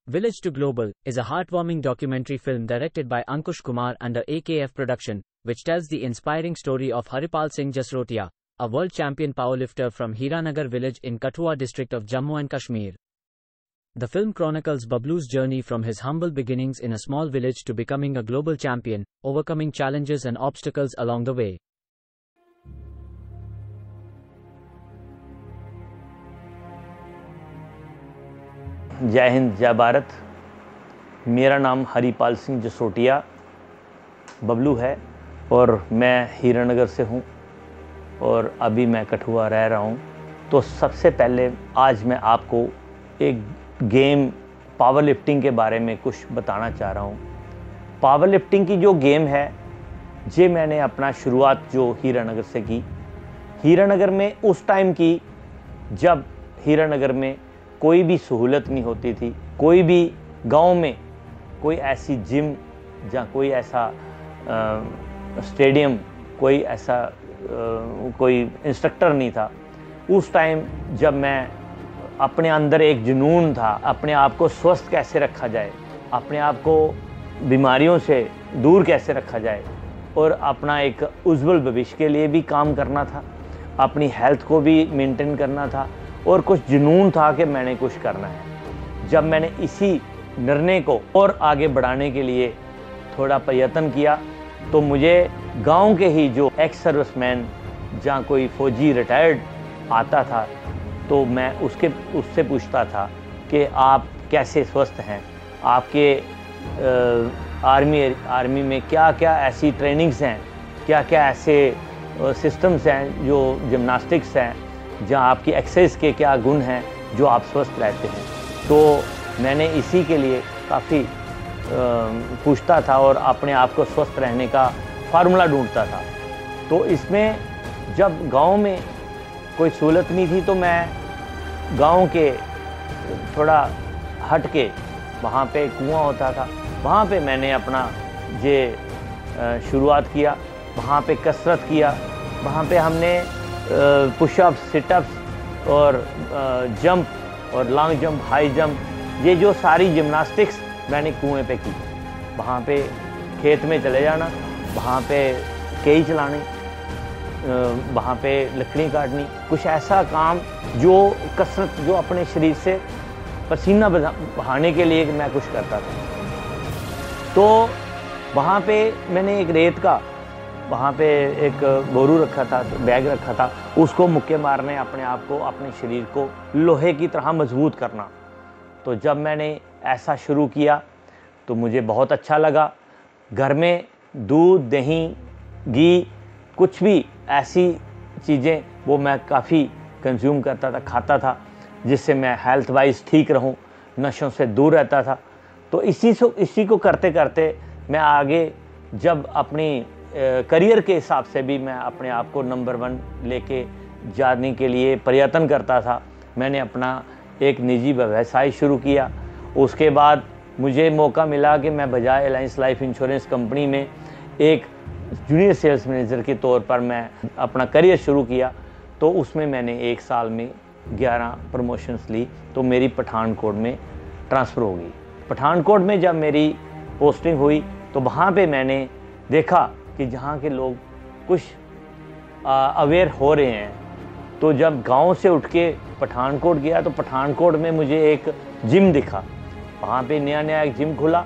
Village to Global is a heartwarming documentary film directed by Ankush Kumar under AKF Production, which tells the inspiring story of Haripal Singh Jasrotia, a world champion powerlifter from Hiranagar village in Kathua district of Jammu and Kashmir. The film chronicles Bablu's journey from his humble beginnings in a small village to becoming a global champion, overcoming challenges and obstacles along the way. जय हिंद, जय भारत। मेरा नाम हरिपाल सिंह जसरोटिया बबलू है और मैं हीरानगर से हूँ और अभी मैं कठुआ रह रहा हूँ। तो सबसे पहले आज मैं आपको एक गेम पावर लिफ्टिंग के बारे में कुछ बताना चाह रहा हूँ। पावर लिफ्टिंग की जो गेम है ये मैंने अपना शुरुआत जो हीरानगर से की। हीरानगर में उस टाइम की जब हीरानगर में कोई भी सहूलत नहीं होती थी, कोई भी गांव में कोई ऐसी जिम या कोई ऐसा स्टेडियम, कोई ऐसा कोई इंस्ट्रक्टर नहीं था। उस टाइम जब मैं अपने अंदर एक जुनून था, अपने आप को स्वस्थ कैसे रखा जाए, अपने आप को बीमारियों से दूर कैसे रखा जाए और अपना एक उज्जवल भविष्य के लिए भी काम करना था, अपनी हेल्थ को भी मेंटेन करना था और कुछ जुनून था कि मैंने कुछ करना है। जब मैंने इसी निर्णय को और आगे बढ़ाने के लिए थोड़ा प्रयत्न किया तो मुझे गांव के ही जो एक्स सर्विसमैन जहाँ कोई फौजी रिटायर्ड आता था तो मैं उससे पूछता था कि आप कैसे स्वस्थ हैं, आपके आर्मी में क्या क्या ऐसी ट्रेनिंग्स हैं, क्या क्या ऐसे सिस्टम्स हैं, जो जिम्नास्टिक्स हैं, जहाँ आपकी एक्सरसाइज के क्या गुण हैं जो आप स्वस्थ रहते हैं। तो मैंने इसी के लिए काफ़ी पूछता था और अपने आप को स्वस्थ रहने का फार्मूला ढूंढता था। तो इसमें जब गांव में कोई सहूलत नहीं थी तो मैं गांव के थोड़ा हट के वहाँ पे कुआं होता था, वहाँ पे मैंने अपना ये शुरुआत किया। वहाँ पे कसरत किया, वहाँ पे हमने पुशअप्स, सिटअप्स और जंप और लॉन्ग जंप, हाई जंप, ये जो सारी जिम्नास्टिक्स मैंने कुएं पे की। वहाँ पे खेत में चले जाना, वहाँ पे कई चलाने, वहाँ पे लकड़ी काटनी, कुछ ऐसा काम जो कसरत, जो अपने शरीर से पसीना बहाने के लिए मैं कुछ करता था। तो वहाँ पे मैंने एक रेत का वहाँ पे एक बोरू रखा था, बैग रखा था, उसको मुक्के मारने, अपने आप को, अपने शरीर को लोहे की तरह मजबूत करना। तो जब मैंने ऐसा शुरू किया तो मुझे बहुत अच्छा लगा। घर में दूध, दही, घी, कुछ भी ऐसी चीज़ें वो मैं काफ़ी कंज्यूम करता था, खाता था, जिससे मैं हेल्थ वाइज ठीक रहूं, नशों से दूर रहता था। तो इसी को करते करते मैं आगे जब अपनी करियर के हिसाब से भी मैं अपने आप को नंबर 1 लेके जाने के लिए प्रयत्न करता था। मैंने अपना एक निजी व्यवसाय शुरू किया। उसके बाद मुझे मौका मिला कि मैं Bajaj Allianz life insurance company में एक जूनियर सेल्स मैनेजर के तौर पर मैं अपना करियर शुरू किया। तो उसमें मैंने 1 साल में 11 प्रमोशंस ली तो मेरी पठानकोट में ट्रांसफ़र हो गई। पठानकोट में जब मेरी पोस्टिंग हुई तो वहाँ पे मैंने देखा कि जहाँ के लोग कुछ अवेयर हो रहे हैं। तो जब गांव से उठ के पठानकोट गया तो पठानकोट में मुझे एक जिम दिखा। वहाँ पे नया एक जिम खुला,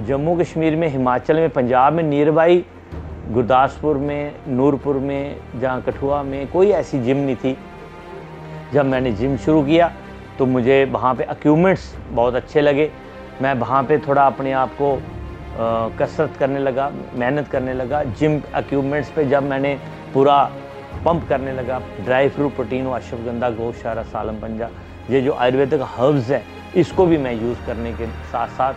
जम्मू कश्मीर में, हिमाचल में, पंजाब में नियर बाई, गुरदासपुर में, नूरपुर में, जहाँ कठुआ में कोई ऐसी जिम नहीं थी। जब मैंने जिम शुरू किया तो मुझे वहाँ पे इक्विपमेंट्स बहुत अच्छे लगे। मैं वहाँ पे थोड़ा अपने आप को कसरत करने लगा, मेहनत करने लगा। जिम इक्विपमेंट्स पे जब मैंने पूरा पंप करने लगा, ड्राई फ्रूट प्रोटीन, अश्वगंधा, गौशाला, सालम पंजा, ये जो आयुर्वेदिक हर्ब्स हैं, इसको भी मैं यूज़ करने के साथ साथ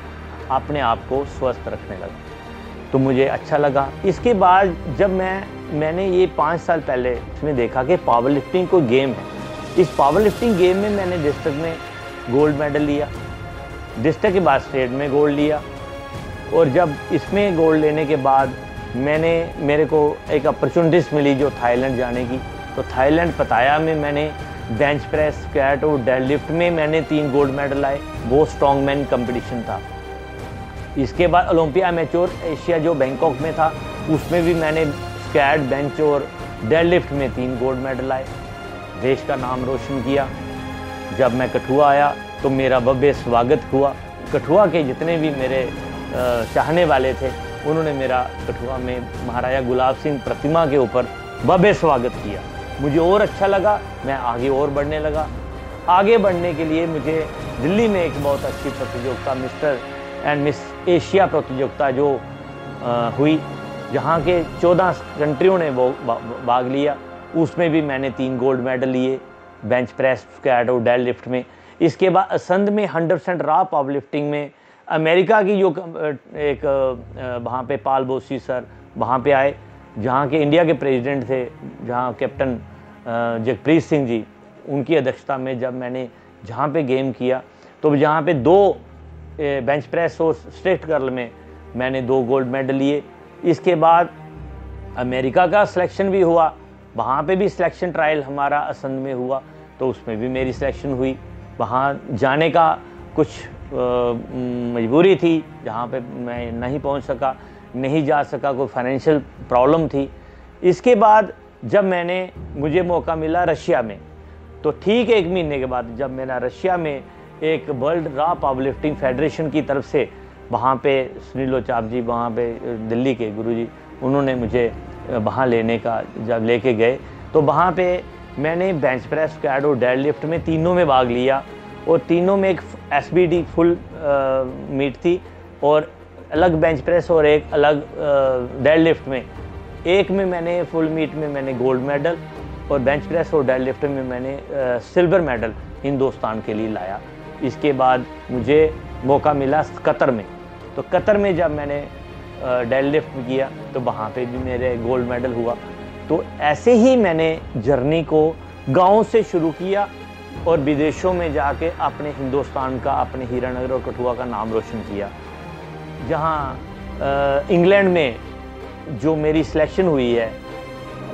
अपने आप को स्वस्थ रखने लगा। तो मुझे अच्छा लगा। इसके बाद जब मैंने ये 5 साल पहले इसमें देखा कि पावर लिफ्टिंग कोई गेम है। इस पावर लिफ्टिंग गेम में मैंने डिस्ट्रिक्ट में गोल्ड मेडल लिया, डिस्ट्रिक्ट के बाद स्टेट में गोल्ड लिया और जब इसमें गोल्ड लेने के बाद मेरे को एक अपॉर्चुनिटीज़ मिली जो थाईलैंड जाने की। तो थाईलैंड पताया में मैंने बेंच प्रेस, स्क्वाट और डेड लिफ्ट में मैंने 3 गोल्ड मेडल लाए। वो स्ट्रॉन्ग मैन कंपटीशन था। इसके बाद ओलंपिया मैच्योर एशिया जो बैंकॉक में था, उसमें भी मैंने स्क्वाट, बेंच और डेड लिफ्ट में 3 गोल्ड मेडल लाए। देश का नाम रोशन किया। जब मैं कठुआ आया तो मेरा भव्य स्वागत हुआ। कठुआ के जितने भी मेरे चाहने वाले थे, उन्होंने मेरा कठुआ में महाराजा गुलाब सिंह प्रतिमा के ऊपर भव्य स्वागत किया। मुझे और अच्छा लगा, मैं आगे और बढ़ने लगा। आगे बढ़ने के लिए मुझे दिल्ली में एक बहुत अच्छी प्रतियोगिता, मिस्टर एंड मिस एशिया प्रतियोगिता जो हुई, जहाँ के 14 कंट्रियों ने वो भाग लिया, उसमें भी मैंने 3 गोल्ड मेडल लिए, बेंच प्रेस, स्क्वाट और डेड लिफ्ट में। इसके बाद असंध में 100% रॉ पावर लिफ्टिंग में अमेरिका की जो एक वहाँ पे पाल बोसी सर वहाँ पे आए, जहाँ के इंडिया के प्रेसिडेंट थे, जहाँ कैप्टन जगप्रीत सिंह जी, उनकी अध्यक्षता में जब मैंने जहाँ पे गेम किया, तो जहाँ पे 2 बेंच प्रेस और स्ट्रेट कर्ल में मैंने 2 गोल्ड मेडल लिए। इसके बाद अमेरिका का सिलेक्शन भी हुआ, वहाँ पे भी सिलेक्शन ट्रायल हमारा असंध में हुआ, तो उसमें भी मेरी सिलेक्शन हुई। वहाँ जाने का कुछ मजबूरी थी, जहाँ पे मैं नहीं पहुँच सका, नहीं जा सका, कोई फाइनेंशियल प्रॉब्लम थी। इसके बाद जब मुझे मौका मिला रशिया में, तो ठीक 1 महीने के बाद जब मेरा रशिया में एक world raw power lifting federation की तरफ से, वहाँ पे सुनील ओचाप जी, वहाँ पे दिल्ली के गुरुजी, उन्होंने मुझे वहाँ लेने का जब लेके गए, तो वहाँ पे मैंने बेंच प्रेस, स्क्वाट और डेड लिफ्ट में तीनों में भाग लिया। और तीनों में एक SBD फुल मीट थी, और अलग बेंच प्रेस और एक अलग डेड लिफ्ट में। एक में मैंने फुल मीट में मैंने गोल्ड मेडल, और बेंच प्रेस और डेड लिफ्ट में मैंने सिल्वर मेडल हिंदुस्तान के लिए लाया। इसके बाद मुझे मौका मिला कतर में, तो कतर में जब मैंने डेड लिफ्ट किया, तो वहाँ पे भी मेरे गोल्ड मेडल हुआ। तो ऐसे ही मैंने जर्नी को गाँव से शुरू किया, और विदेशों में जाके अपने हिंदुस्तान का, अपने हीरानगर और कठुआ का नाम रोशन किया। जहाँ इंग्लैंड में जो मेरी सिलेक्शन हुई है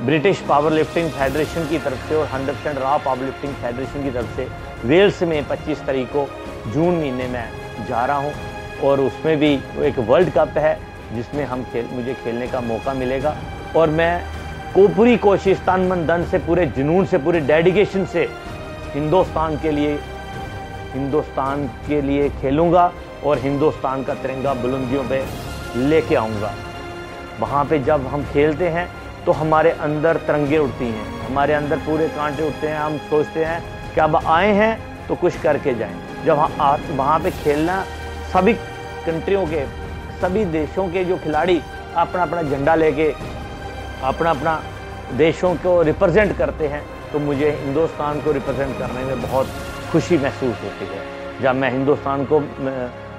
ब्रिटिश पावर लिफ्टिंग फेडरेशन की तरफ से और 100% रॉ पावर लिफ्टिंग फेडरेशन की तरफ से, वेल्स में 25 तारीख को जून महीने में जा रहा हूँ, और उसमें भी एक वर्ल्ड कप है जिसमें मुझे खेलने का मौका मिलेगा। और मैं पूरी कोशिश, तन मन धन से, पूरे जुनून से, पूरे डेडिकेशन से हिंदुस्तान के लिए खेलूँगा, और हिंदुस्तान का तिरंगा बुलंदियों पे लेके आऊँगा। वहाँ पे जब हम खेलते हैं तो हमारे अंदर तिरंगे उड़ती हैं, हमारे अंदर पूरे कांटे उठते हैं। हम सोचते हैं कि अब आए हैं तो कुछ करके जाएं। जब वहाँ पे खेलना, सभी कंट्रियों के, सभी देशों के जो खिलाड़ी अपना अपना झंडा लेके अपना अपना देशों को रिप्रेजेंट करते हैं, तो मुझे हिंदुस्तान को रिप्रेजेंट करने में बहुत खुशी महसूस होती है। जब मैं हिंदुस्तान को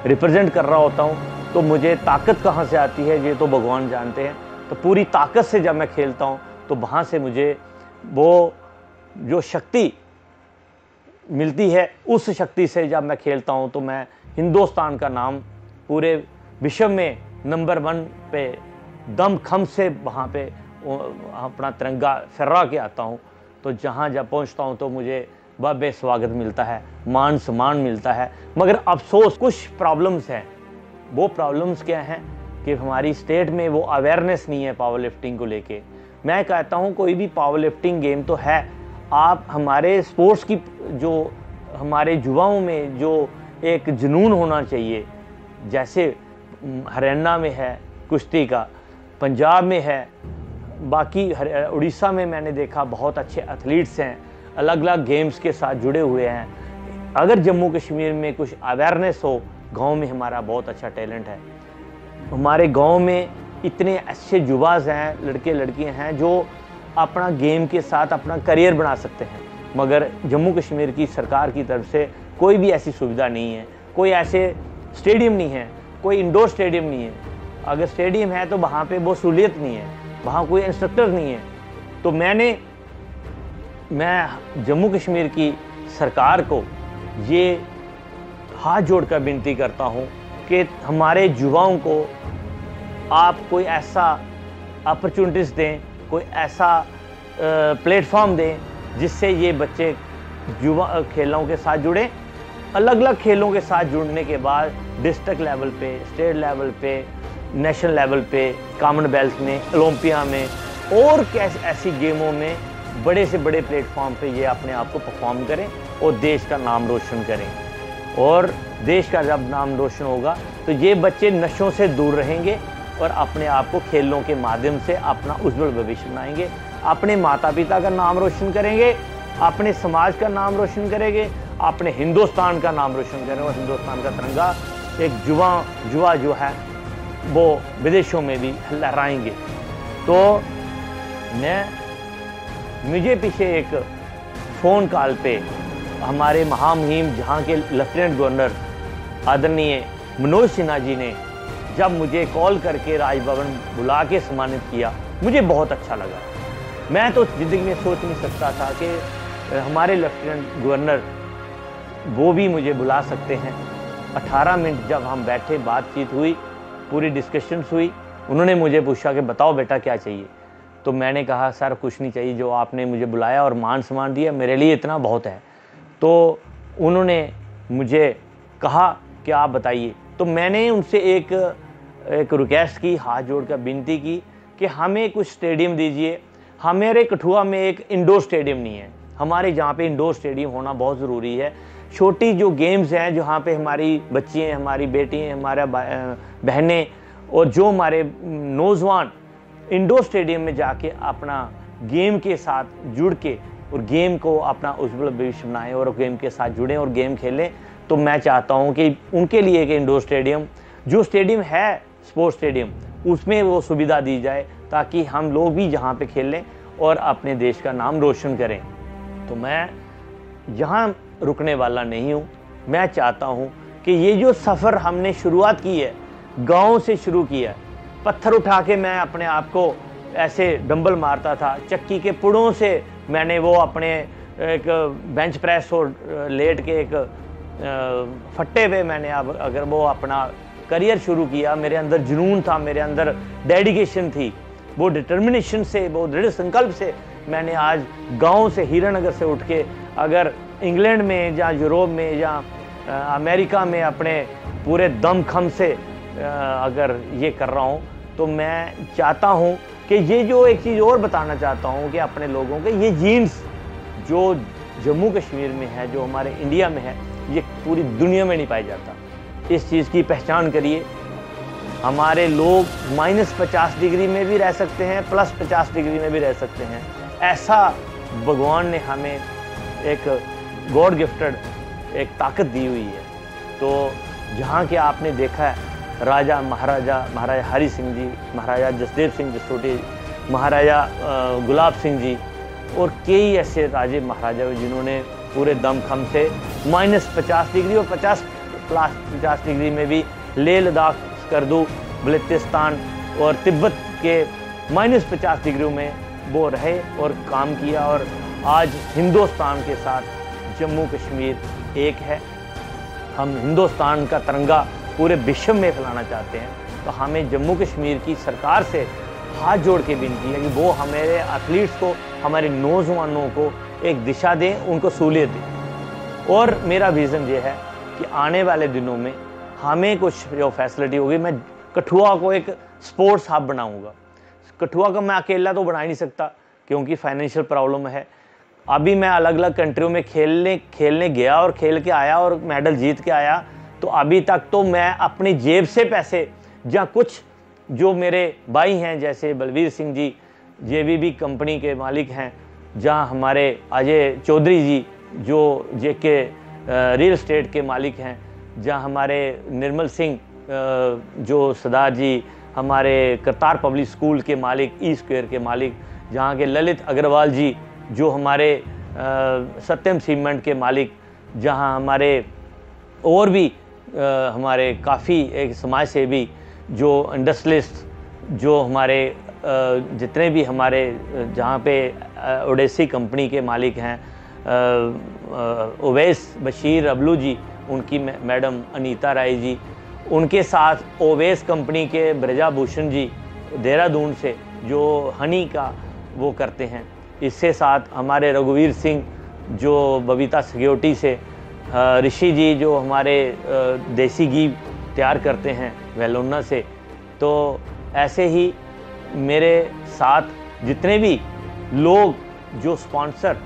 रिप्रेजेंट कर रहा होता हूँ, तो मुझे ताकत कहाँ से आती है ये तो भगवान जानते हैं। तो पूरी ताकत से जब मैं खेलता हूँ, तो वहाँ से मुझे वो जो शक्ति मिलती है, उस शक्ति से जब मैं खेलता हूँ, तो मैं हिंदुस्तान का नाम पूरे विश्व में नंबर 1 पे दमखम से वहाँ पे अपना तिरंगा फहरा के आता हूँ। तो जहाँ जब पहुँचता हूँ तो मुझे भव्य स्वागत मिलता है, मान सम्मान मिलता है। मगर अफसोस कुछ प्रॉब्लम्स हैं। वो प्रॉब्लम्स क्या हैं कि हमारी स्टेट में वो अवेयरनेस नहीं है पावर लिफ्टिंग को लेके। मैं कहता हूँ कोई भी पावर लिफ्टिंग गेम तो है, आप हमारे स्पोर्ट्स की जो हमारे युवाओं में जो एक जुनून होना चाहिए, जैसे हरियाणा में है कुश्ती का, पंजाब में है, बाकी उड़ीसा में मैंने देखा बहुत अच्छे एथलीट्स हैं, अलग अलग गेम्स के साथ जुड़े हुए हैं। अगर जम्मू कश्मीर में कुछ अवेयरनेस हो, गांव में हमारा बहुत अच्छा टैलेंट है। हमारे गांव में इतने अच्छे युवाज हैं, लड़के लड़कियां हैं जो अपना गेम के साथ अपना करियर बना सकते हैं। मगर जम्मू कश्मीर की सरकार की तरफ से कोई भी ऐसी सुविधा नहीं है, कोई ऐसे स्टेडियम नहीं है, कोई इंडोर स्टेडियम नहीं है। अगर स्टेडियम है तो वहाँ पे वो सहूलियत नहीं है, वहाँ कोई इंस्ट्रक्टर नहीं है। तो मैं जम्मू कश्मीर की सरकार को ये हाथ जोड़कर विनती करता हूँ कि हमारे युवाओं को आप कोई ऐसा अपॉर्चुनिटीज़ दें, कोई ऐसा प्लेटफॉर्म दें जिससे ये बच्चे युवा खेलों के साथ जुड़ें। अलग अलग खेलों के साथ जुड़ने के बाद डिस्ट्रिक्ट लेवल पे, स्टेट लेवल पे, नेशनल लेवल पे, कॉमनवेल्थ में, ओलंपिया में और ऐसी गेमों में बड़े से बड़े प्लेटफॉर्म पे ये अपने आप को परफॉर्म करें और देश का नाम रोशन करें। और देश का जब नाम रोशन होगा तो ये बच्चे नशों से दूर रहेंगे और अपने आप को खेलों के माध्यम से अपना उज्जवल भविष्य बनाएंगे, अपने माता पिता का नाम रोशन करेंगे, अपने समाज का नाम रोशन करेंगे, अपने हिंदुस्तान का नाम रोशन करेंगे और हिंदुस्तान का तिरंगा एक जुआ जो है वो विदेशों में भी लहराएंगे। तो मुझे पीछे एक फ़ोन कॉल पे हमारे महामहिम जहाँ के लेफ्टिनेंट गवर्नर आदरणीय मनोज सिन्हा जी ने जब मुझे कॉल करके राजभवन बुला के सम्मानित किया, मुझे बहुत अच्छा लगा। मैं तो ज़िंदगी में सोच नहीं सकता था कि हमारे लेफ्टिनेंट गवर्नर वो भी मुझे बुला सकते हैं। 18 मिनट जब हम बैठे, बातचीत हुई, पूरी डिस्कशंस हुई, उन्होंने मुझे पूछा कि बताओ बेटा क्या चाहिए। तो मैंने कहा सर कुछ नहीं चाहिए, जो आपने मुझे बुलाया और मान सम्मान दिया मेरे लिए इतना बहुत है। तो उन्होंने मुझे कहा कि आप बताइए। तो मैंने उनसे एक रिक्वेस्ट की, हाथ जोड़कर विनती की कि हमें कुछ स्टेडियम दीजिए। हमारे कठुआ में एक इंडोर स्टेडियम नहीं है, हमारे जहाँ पे इंडोर स्टेडियम होना बहुत ज़रूरी है। छोटी जो गेम्स हैं जहाँ पे हमारी बच्ची हैं, हमारी बेटी हैं, हमारा बहनें और जो हमारे नौजवान इंडोर स्टेडियम में जाके अपना गेम के साथ जुड़ के और गेम को अपना उज्जवल भविष्य बनाएं और गेम के साथ जुड़ें और गेम खेलें। तो मैं चाहता हूं कि उनके लिए एक इंडोर स्टेडियम, जो स्टेडियम है स्पोर्ट्स स्टेडियम, उसमें वो सुविधा दी जाए ताकि हम लोग भी यहाँ पे खेलें और अपने देश का नाम रोशन करें। तो मैं यहाँ रुकने वाला नहीं हूँ। मैं चाहता हूँ कि ये जो सफ़र हमने शुरुआत की है, गाँव से शुरू किया, पत्थर उठा के मैं अपने आप को ऐसे डंबल मारता था, चक्की के पुड़ों से मैंने वो अपने एक बेंच प्रेस और लेट के एक फट्टे पे मैंने अब अगर वो अपना करियर शुरू किया। मेरे अंदर जुनून था, मेरे अंदर डेडिकेशन थी, वो डिटर्मिनेशन से, वो दृढ़ संकल्प से मैंने आज गांव से, हीरानगर से उठ के अगर इंग्लैंड में या यूरोप में या अमेरिका में अपने पूरे दमखम से अगर ये कर रहा हूँ, तो मैं चाहता हूँ कि ये जो एक चीज़ और बताना चाहता हूँ कि अपने लोगों के ये जीन्स जो जम्मू कश्मीर में है, जो हमारे इंडिया में है, ये पूरी दुनिया में नहीं पाया जाता। इस चीज़ की पहचान करिए। हमारे लोग -50 डिग्री में भी रह सकते हैं, +50 डिग्री में भी रह सकते हैं। ऐसा भगवान ने हमें एक गॉड गिफ्टेड एक ताकत दी हुई है। तो जहाँ के आपने देखा है महाराजा हरि सिंह जी, महाराजा जसदेव सिंह जसरोटी, महाराजा गुलाब सिंह जी और कई ऐसे राजे महाराजा जिन्होंने पूरे दमखम से -50 डिग्री और 50 डिग्री में भी लेह लद्दाख, स्कर्दू, बलूचिस्तान और तिब्बत के -50 डिग्री में वो रहे और काम किया। और आज हिंदुस्तान के साथ जम्मू कश्मीर एक है। हम हिंदुस्तान का तिरंगा पूरे विश्व में फैलाना चाहते हैं। तो हमें जम्मू कश्मीर की सरकार से हाथ जोड़ के विनती है कि वो हमारे एथलीट्स को, हमारे नौजवानों को एक दिशा दें, उनको सहूलियत दें। और मेरा विज़न ये है कि आने वाले दिनों में हमें कुछ जो फैसिलिटी होगी, मैं कठुआ को एक स्पोर्ट्स हब बनाऊंगा। कठुआ को मैं अकेला तो बना ही नहीं सकता क्योंकि फाइनेंशियल प्रॉब्लम है। अभी मैं अलग अलग कंट्रियों में खेलने गया और खेल के आया और मेडल जीत के आया। तो अभी तक तो मैं अपनी जेब से पैसे, या कुछ जो मेरे भाई हैं जैसे बलवीर सिंह जी JVB कंपनी के मालिक हैं, जहाँ हमारे अजय चौधरी जी जो JK रियल एस्टेट के मालिक हैं, जहाँ हमारे निर्मल सिंह जो सरदार जी हमारे करतार पब्लिक स्कूल के मालिक, E-स्क्वायर के मालिक, जहाँ के ललित अग्रवाल जी जो हमारे सत्यम सीमेंट के मालिक, जहाँ हमारे और भी हमारे काफ़ी एक समाज सेवी जो इंडस्ट्रियलिस्ट, जो हमारे जितने भी हमारे जहाँ पे ओडेसी कंपनी के मालिक हैं, ओवैस बशीर अबलू जी, उनकी मैडम अनीता राय जी, उनके साथ ओवैस कंपनी के ब्रजा भूषण जी देहरादून से जो हनी का वो करते हैं, इससे साथ हमारे रघुवीर सिंह जो बबीता सिक्योरिटी से, ऋषि जी जो हमारे देसी घी तैयार करते हैं वेलोना से। तो ऐसे ही मेरे साथ जितने भी लोग जो स्पॉन्सर,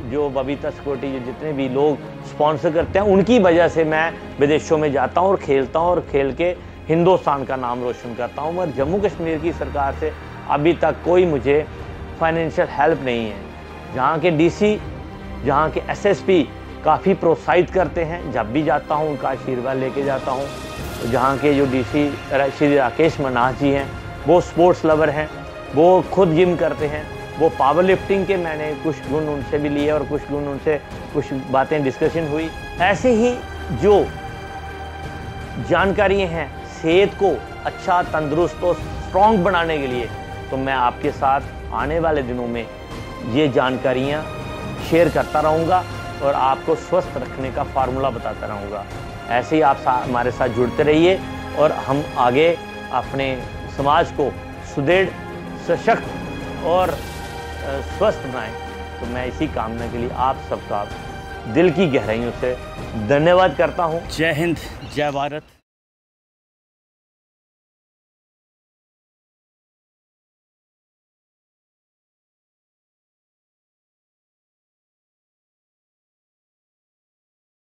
जो बबीता सिक्योरिटी जो जितने भी लोग स्पॉन्सर करते हैं, उनकी वजह से मैं विदेशों में जाता हूँ और खेलता हूँ और खेल के हिंदुस्तान का नाम रोशन करता हूँ। मगर जम्मू कश्मीर की सरकार से अभी तक कोई मुझे फाइनेंशियल हेल्प नहीं है। जहाँ के डीसी, जहाँ के एसएसपी काफ़ी प्रोत्साहित करते हैं, जब भी जाता हूँ उनका आशीर्वाद लेके जाता हूँ। जहाँ के जो डीसी श्री राकेश मनाह जी हैं, वो स्पोर्ट्स लवर हैं, वो खुद जिम करते हैं, वो पावर लिफ्टिंग के मैंने कुछ गुण उनसे भी लिए और कुछ गुण उनसे कुछ बातें डिस्कशन हुई। ऐसे ही जो जानकारियाँ हैं सेहत को अच्छा, तंदुरुस्त और स्ट्रॉन्ग बनाने के लिए, तो मैं आपके साथ आने वाले दिनों में ये जानकारियाँ शेयर करता रहूँगा और आपको स्वस्थ रखने का फार्मूला बताता रहूँगा। ऐसे ही आप हमारे साथ जुड़ते रहिए और हम आगे अपने समाज को सुदृढ़, सशक्त और स्वस्थ बनाएं। तो मैं इसी कामना के लिए आप सबका दिल की गहराइयों से धन्यवाद करता हूँ। जय हिंद, जय भारत।